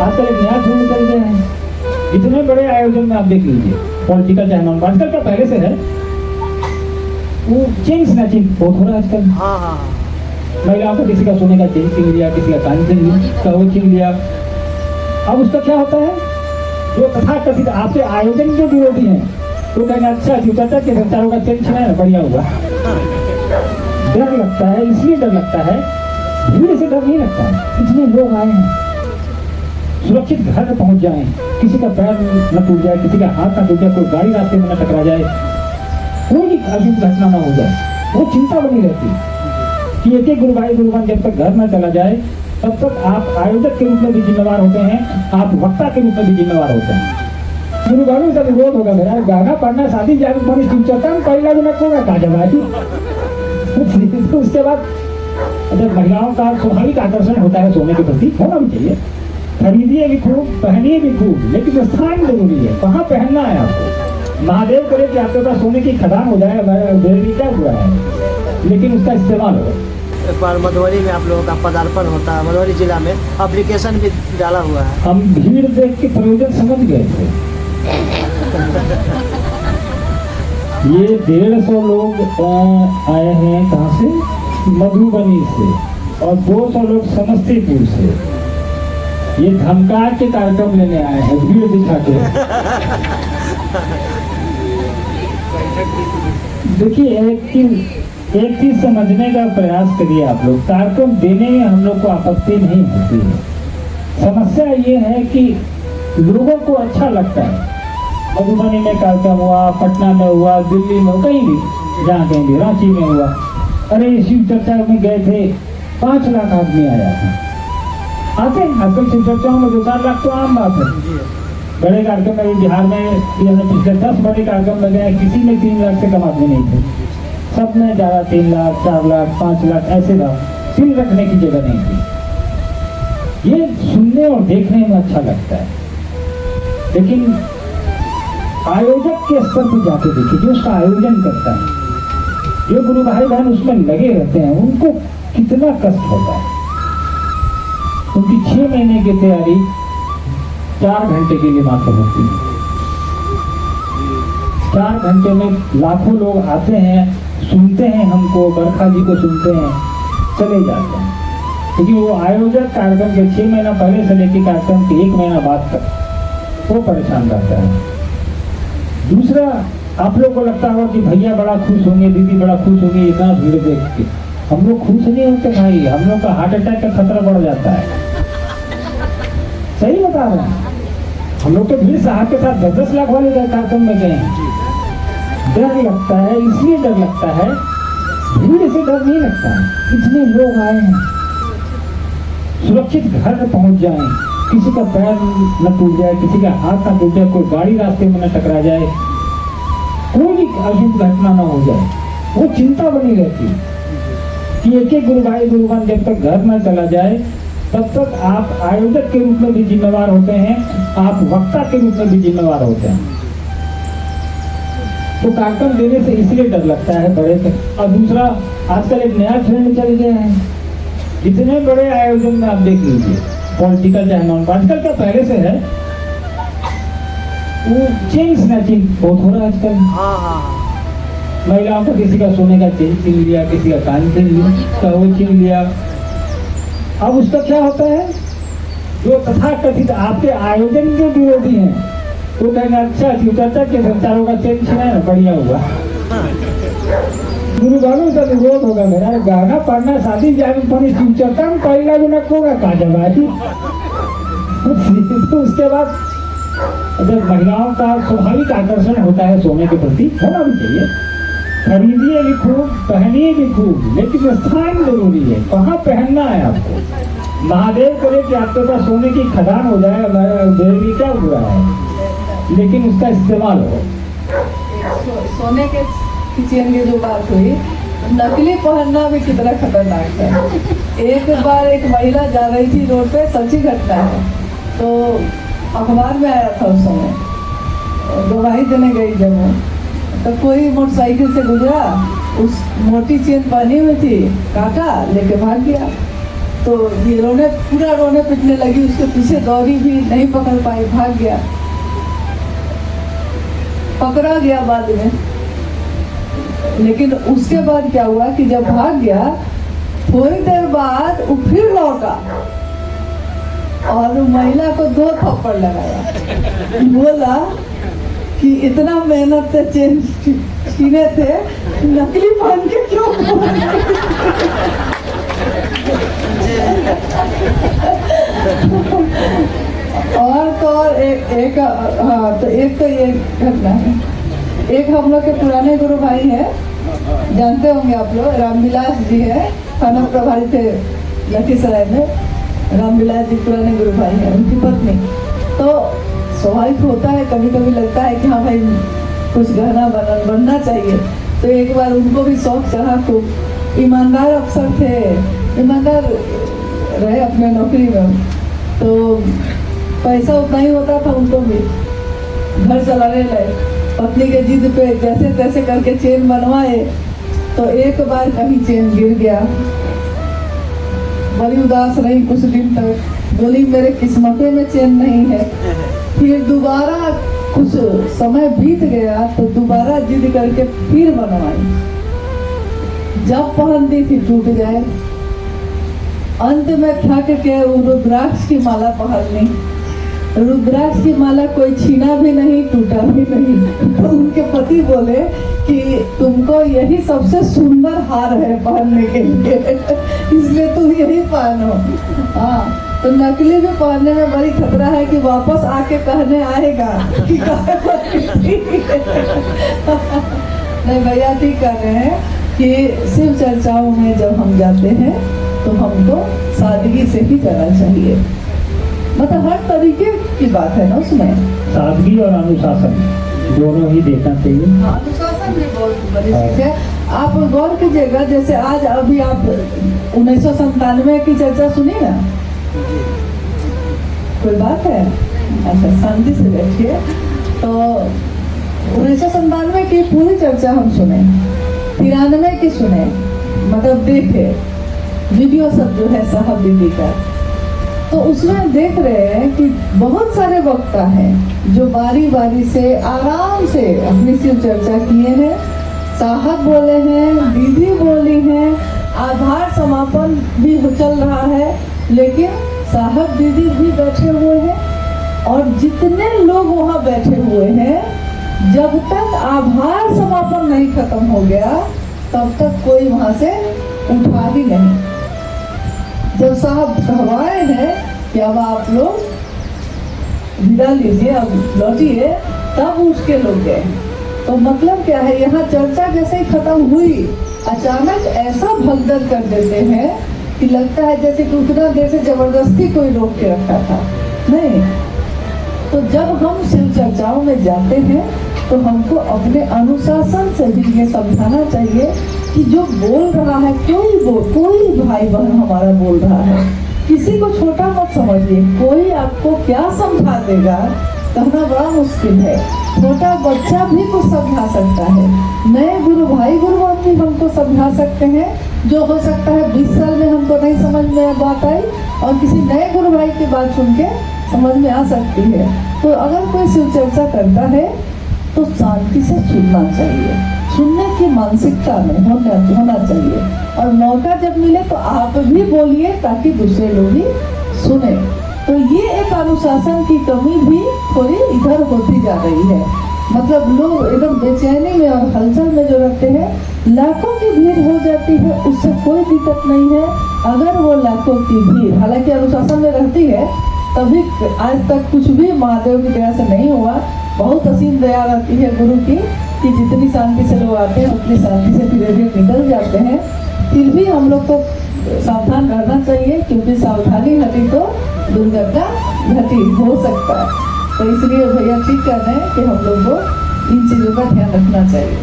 आजकल एक नया ट्रेंड चल गया है, इतने बड़े आयोजन में आप देख लीजिए, पॉलिटिकल चाहे नॉन आजकल का पहले से है, वो चेन स्नैचिंग बहुत हो रहा है आजकल। महिलाओं को किसी का सोने का चेन छीन लिया, किसी का कान का वो छीन लिया। अब उसका क्या होता है, जो तथाकथित आपके आयोजन के विरोधी हैं तो कहेंगे अच्छा चाचा के संचारों का चेन छीना है, बढ़िया हुआ। डर लगता है, इसलिए डर लगता है, भीड़ से डर नहीं लगता है, इतने लोग आए हैं, सुरक्षित घर में पहुंच जाएं, किसी का पैर न टूट जाए, किसी का हाथ न टूट जाए, कोई गाड़ी रास्ते में न टकरा जाए, कोई भी अजीब घटना न हो जाए, वो चिंता बनी रहती कि एक एक गुरुभाई जब तक घर न चला जाए तब तक आप आयोजक के रूप में भी जिम्मेवार होते हैं, आप वक्ता के रूप में भी जिम्मेवार होते हैं। गुरुभाई का विरोध होगा मेरा गाना पढ़ना शादी जागरूक बनी चलता हूँ पहला जो मैं कहूँगा कहा जब उसके बाद जब महिलाओं का स्वाभाविक आकर्षण होता है सोने के प्रति, होना भी चाहिए, खरीदिए भी खूब, पहनिए भी खूब, लेकिन स्थान जरूरी है, कहाँ पहनना है आपको। महादेव करे कि आपके पास सोने की खदान हो जाए, क्या बुरा है, लेकिन उसका इस्तेमाल हो। एक बार मधुबनी में आप लोगों का पदार्पण होता है, मधुबनी जिला में एप्लीकेशन भी डाला हुआ है। हम भीड़ देख के प्रयोजन समझ गए थे। ये 150 लोग आए हैं कहाँ से, मधुबनी से, और 200 लोग समस्तीपुर से। ये धमका के कार्यक्रम लेने आए हैं, भीड़ दिखा के। देखिए एक चीज समझने का प्रयास करिए आप लोग, कार्यक्रम देने में हम लोग को आपत्ति नहीं होती है, समस्या ये है कि लोगों को अच्छा लगता है। मधुबनी में कार्यक्रम हुआ, पटना में हुआ, दिल्ली में, कहीं भी, जहाँ कहीं भी, रांची में हुआ, अरे शिव चर्चा में गए थे, 5 लाख आदमी आया था। आते हैं आजकल शिव चर्चाओं में 2-4 लाख तो आम बात है। बड़े कार्यक्रम में बिहार में पिछले 10 बड़े कार्यक्रम लगे हैं, किसी में 3 लाख से कम आदमी नहीं थे, सब में ज़्यादा 3 लाख, 4 लाख, 5 लाख ऐसे था, सिल रखने की जगह नहीं थी। ये सुनने और देखने में अच्छा लगता है, लेकिन आयोजक के स्तर पर जाके देखिए, जो उसका आयोजन करता है, जो गुरु भाई बहन उसमें लगे रहते हैं, उनको कितना कष्ट होता है। उनकी 6 महीने की तैयारी 4 घंटे के लिए मात्र होती है। 4 घंटे में लाखों लोग आते हैं, सुनते हैं हमको, बरखा जी को सुनते हैं, चले जाते हैं, क्योंकि वो आयोजक कार्यक्रम के 6 महीना पहले से लेकर कार्यक्रम के 1 महीना बाद तक वो परेशान रहता है। दूसरा, आप लोग को लगता होगा कि भैया बड़ा खुश होंगे, दीदी बड़ा खुश होंगे इतना भीड़ देख के। हम लोग खुश नहीं होते भाई, हम लोग का हार्ट अटैक का खतरा बढ़ जाता है, सही बता रहे हैं। हम लोग तो भीड़ साहब के साथ 10-10 लाख वाले कार्यक्रम में गए हैं। डर लगता है, इसलिए डर लगता है, भीड़ से डर नहीं लगता है, इतने लोग आए हैं, सुरक्षित घर में पहुंच जाएं, किसी का पैर न टूट जाए, किसी का हाथ न टूट जाए, कोई गाड़ी रास्ते में न टकरा जाए, कोई भी अजीब घटना न हो जाए, वो चिंता बनी रहती कि एक एक गुरुभाई जब तक घर न चला जाए तब तक आप आयोजक के रूप में भी जिम्मेवार होते हैं, आप वक्ता के रूप में भी जिम्मेवार होते हैं। तो कार्यक्रम देने से इसलिए डर लगता है बड़े से। और दूसरा, आजकल एक नया ट्रेंड चल गया है, इतने बड़े आयोजन में आप देख लीजिए, पॉलिटिकल चाहे नॉन आजकल का पहले से है, वो चेन स्नैचिंग बहुत हो रहा है आजकल। महिलाओं को किसी का सोने का चेन छीन लिया, किसी का कान का वो छीन लिया। अब उसका क्या होता है, जो तथाकथित आपके आयोजन के विरोधी हैं तो कहेंगे अच्छा चाचा के संचारों का चेन छीना है, बढ़िया हुआ। गुरुभाई का विरोध होगा मेरा गाना पढ़ना शादी जागरूक बनी चलता हूँ पहला जो मैं कहूँगा कहा जब तो उसके बाद जब महिलाओं का स्वाभाविक आकर्षण होता है सोने के प्रति, होना भी चाहिए, खरीदिए भी खूब, पहनिए भी खूब, लेकिन स्थान जरूरी है, कहाँ पहनना है आपको। महादेव करे कि आपके पास सोने की खदान हो जाए, क्या बुरा है, लेकिन उसका इस्तेमाल हो। सोने के चेन की जो बात हुई, नकली पहनना भी कितना खतरनाक है। एक बार एक महिला जा रही थी रोड पे, सच्ची घटना है, तो अखबार में आया था उस समय, गवाही देने गई जब वो, तो कोई मोटरसाइकिल से गुजरा, उस मोटी चेन पहनी हुई थी, काटा, लेके भाग गया। तो ये पूरा रोने पिटने लगी, उसके पीछे दौड़ी भी, नहीं पकड़ पाई, भाग गया, पकड़ा गया बाद में। लेकिन उसके बाद क्या हुआ कि जब भाग गया, थोड़ी देर बाद वो फिर लौटा और महिला को 2 थप्पड़ लगाया। बोला कि इतना मेहनत से चेन छीने थे, नकली पहन के क्यों? और तो और एक हाँ, तो एक तो ये घटना है। एक हम लोग के पुराने गुरु भाई है, जानते होंगे आप लोग, रामविलास जी है, थाना प्रभारी थे लखीसराय में। रामविलास जी पुराने गुरु भाई है, उनकी पत्नी। तो स्वाभाविक होता है, कभी कभी लगता है कि हाँ भाई कुछ गहना बनना चाहिए। तो एक बार उनको भी शौक चढ़ा, खूब ईमानदार अफसर थे, ईमानदार रहे अपने नौकरी में, तो पैसा उतना ही होता था उनको भी, घर चलाने लगे। पत्नी के जिद पे जैसे तैसे करके चेन बनवाए, तो एक बार कहीं चेन गिर गया। बड़ी उदास रही कुछ दिन तक, बोली मेरे किस्मते में चेन नहीं है। फिर दोबारा कुछ समय बीत गया तो दोबारा जिद करके फिर बनवाई। जब पहनती थी टूट जाए, अंत में थक के रुद्राक्ष की माला पहन ली। रुद्राक्ष की माला कोई छीना भी नहीं, टूटा भी नहीं। तो उनके पति बोले कि तुमको यही सबसे सुंदर हार है पहनने के लिए, इसलिए तुम यही पहनो। हाँ, तो नकली भी पहनने में बड़ी खतरा है कि वापस आके कहने आएगा कि नहीं भैया ठीक कर रहे हैं कि शिव चर्चाओं में जब हम जाते हैं तो हमको सादगी से ही जाना चाहिए। मतलब हर तरीके की बात है ना उसमें, सादगी और अनुशासन दोनों ही देखना चाहिए। अनुशासन भी बहुत बड़ी चीज है। आप गौर कीजिएगा, जैसे आज अभी आप 1997 की चर्चा सुनी ना, कोई बात है? अच्छा, शांति से बैठिए। तो 1997 की पूरी चर्चा हम सुने, 93 की सुने, मतलब देखे वीडियो सब जो है साहब दीदी का। तो उसमें देख रहे हैं कि बहुत सारे वक्ता हैं जो बारी बारी से आराम से अपनी शिव चर्चा किए हैं। साहब बोले हैं, दीदी बोली हैं, आधार समापन भी चल रहा है, लेकिन साहब दीदी भी बैठे हुए हैं। और जितने लोग वहाँ बैठे हुए हैं, जब तक आभार समापन नहीं खत्म हो गया तब तक कोई वहाँ से उठा ही नहीं। जब साहब कहवाए हैं कि अब आप लोग विदा लीजिए, अब लौटिए, तब उठ के लोग गए। तो मतलब क्या है, यहाँ चर्चा जैसे ही खत्म हुई, अचानक ऐसा भगदड़ कर देते हैं कि लगता है जैसे कि उतना देर से जबरदस्ती कोई रोक के रखा था। नहीं, तो जब हम शिव चर्चाओं में जाते हैं तो हमको अपने अनुशासन से भी ये समझाना चाहिए कि जो बोल रहा है, कोई भाई बहन हमारा बोल रहा है, किसी को छोटा मत समझिए। कोई आपको क्या समझा देगा कहना बड़ा मुश्किल है। छोटा बच्चा भी कुछ समझा सकता है, नए गुरु भाई गुरुआन भी हमको समझा सकते हैं। जो हो सकता है 20 साल में हमको नहीं समझ में बात आई, और किसी नए गुरु भाई की बात सुन के समझ में आ सकती है। तो अगर कोई शिव चर्चा करता है तो शांति से सुनना चाहिए, सुनने की मानसिकता में होना चाहिए। और मौका जब मिले तो आप भी बोलिए ताकि दूसरे लोग भी सुने। तो ये एक अनुशासन की कमी भी थोड़ी इधर होती जा रही है। मतलब लोग एकदम बेचैनी में और हलचल में जो रहते हैं, लाखों की भीड़ हो जाती है, उससे कोई दिक्कत नहीं है। अगर वो लाखों की भीड़ हालांकि अनुशासन में रहती है, तभी आज तक कुछ भी महादेव की दया से नहीं हुआ। बहुत असीम दया रहती है गुरु की कि जितनी शांति से लोग आते हैं उतनी शांति से धीरे धीरे निकल जाते हैं। फिर भी हम लोग को सावधान रहना चाहिए, क्योंकि सावधानी हटी तो दुर्घटना घटी हो सकता है। तो इसलिए भैया ठीक कह रहे हैं कि हम लोग को इन चीज़ों का ध्यान रखना चाहिए।